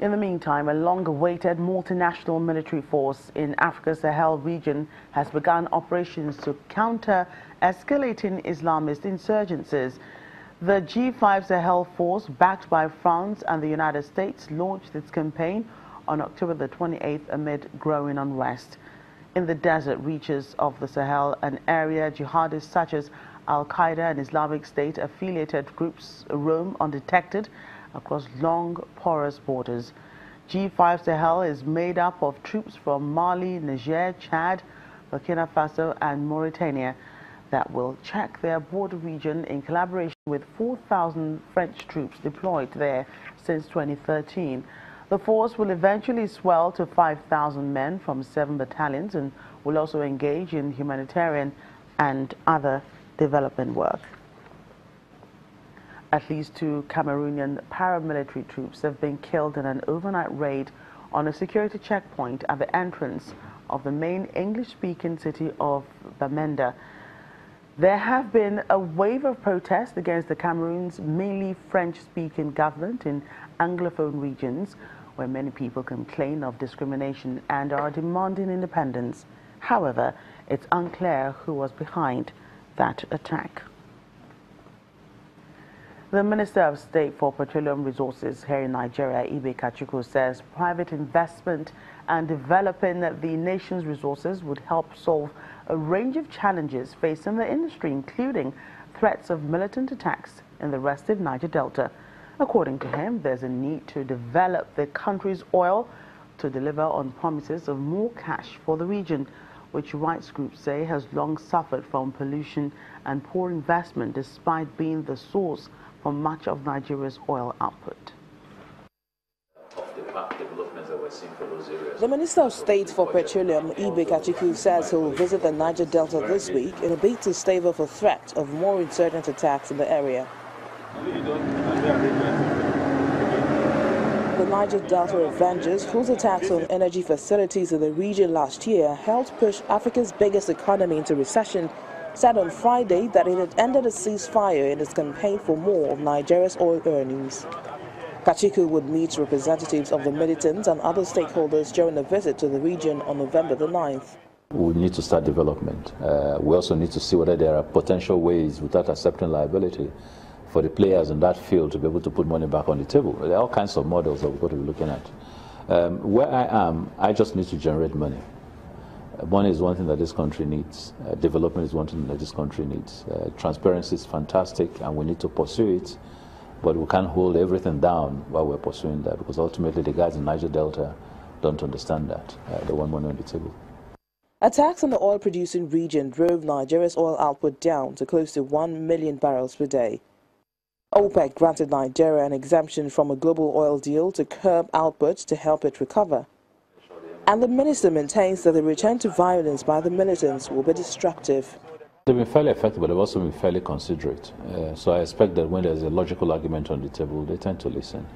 In the meantime, a long-awaited multinational military force in Africa's Sahel region has begun operations to counter escalating Islamist insurgencies. The G5 Sahel force, backed by France and the United States, launched its campaign on October the 28th amid growing unrest. In the desert reaches of the Sahel, an area jihadists such as Al-Qaeda and Islamic State-affiliated groups roam undetected across long, porous borders. G5 Sahel is made up of troops from Mali, Niger, Chad, Burkina Faso and Mauritania that will check their border region in collaboration with 4,000 French troops deployed there since 2013. The force will eventually swell to 5,000 men from 7 battalions and will also engage in humanitarian and other development work. At least 2 Cameroonian paramilitary troops have been killed in an overnight raid on a security checkpoint at the entrance of the main English-speaking city of Bamenda. There have been a wave of protest against the Cameroon's mainly French-speaking government in Anglophone regions, where many people complain of discrimination and are demanding independence. However, it's unclear who was behind that attack. The Minister of State for Petroleum Resources here in Nigeria, Ibe Kachukwu, says private investment and developing the nation's resources would help solve a range of challenges facing the industry, including threats of militant attacks in the restive Niger Delta. According to him, there's a need to develop the country's oil to deliver on promises of more cash for the region, which rights groups say has long suffered from pollution and poor investment despite being the source for much of Nigeria's oil output. The Minister of State for Petroleum, Ibe Kachukwu, says he will visit the Niger Delta this week in a bid to stave off a threat of more insurgent attacks in the area. The Niger Delta Avengers, whose attacks on energy facilities in the region last year helped push Africa's biggest economy into recession, said on Friday that it had ended a ceasefire in its campaign for more of Nigeria's oil earnings. Kachukwu would meet representatives of the militants and other stakeholders during a visit to the region on November the 9th. We need to start development. We also need to see whether there are potential ways, without accepting liability, for the players in that field to be able to put money back on the table. There are all kinds of models that we've got to be looking at. Where I am, I just need to generate money. Money is one thing that this country needs. Development is one thing that this country needs. Transparency is fantastic and we need to pursue it, but we can't hold everything down while we're pursuing that, because ultimately the guys in Niger Delta don't understand that. They want money on the table. Attacks on the oil-producing region drove Nigeria's oil output down to close to 1 million barrels per day. OPEC granted Nigeria an exemption from a global oil deal to curb output to help it recover. And the minister maintains that the return to violence by the militants will be destructive. They've been fairly effective, but they've also been fairly considerate. So I expect that when there's a logical argument on the table, they tend to listen.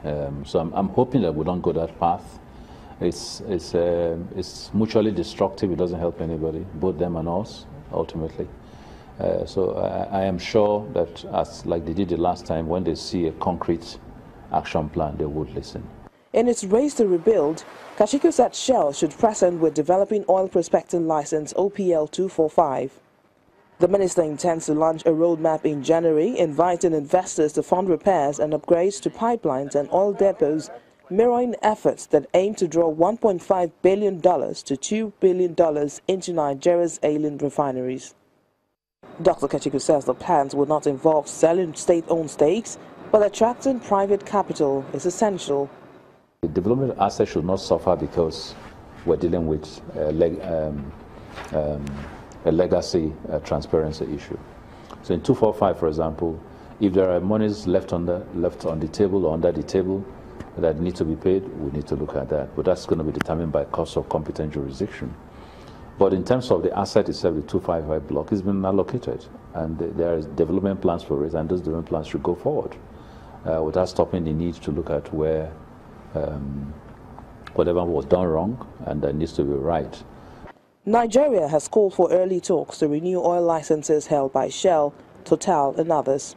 So I'm hoping that we don't go that path. It's mutually destructive. It doesn't help anybody, both them and us, ultimately. So I am sure that, as like they did the last time, when they see a concrete action plan, they would listen. In its race to rebuild, Kachukwu said Shell should press on with developing oil prospecting license OPL 245. The minister intends to launch a roadmap in January, inviting investors to fund repairs and upgrades to pipelines and oil depots, mirroring efforts that aim to draw $1.5 billion to $2 billion into Nigeria's ailing refineries. Dr. Kachukwu says the plans will not involve selling state-owned stakes, but attracting private capital is essential. The development assets should not suffer because we're dealing with a legacy transparency issue. So in 245, for example, if there are monies left on the table or under the table that need to be paid, we need to look at that. But that's going to be determined by cost of competent jurisdiction. But in terms of the asset itself, the 255 block has been allocated, and there are development plans for it, and those development plans should go forward without stopping the need to look at where whatever was done wrong and that needs to be right. Nigeria has called for early talks to renew oil licenses held by Shell, Total and others.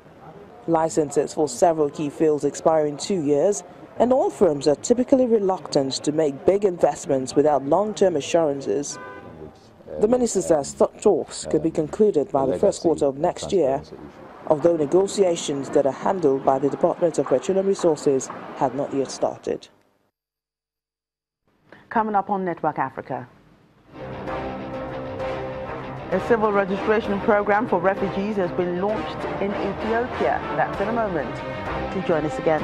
Licenses for several key fields expire in 2 years, and oil firms are typically reluctant to make big investments without long-term assurances. The minister says talks could be concluded by the first quarter of next year, although negotiations that are handled by the Department of Petroleum Resources had not yet started. Coming up on Network Africa. A civil registration program for refugees has been launched in Ethiopia. That's in a moment. Please join us again.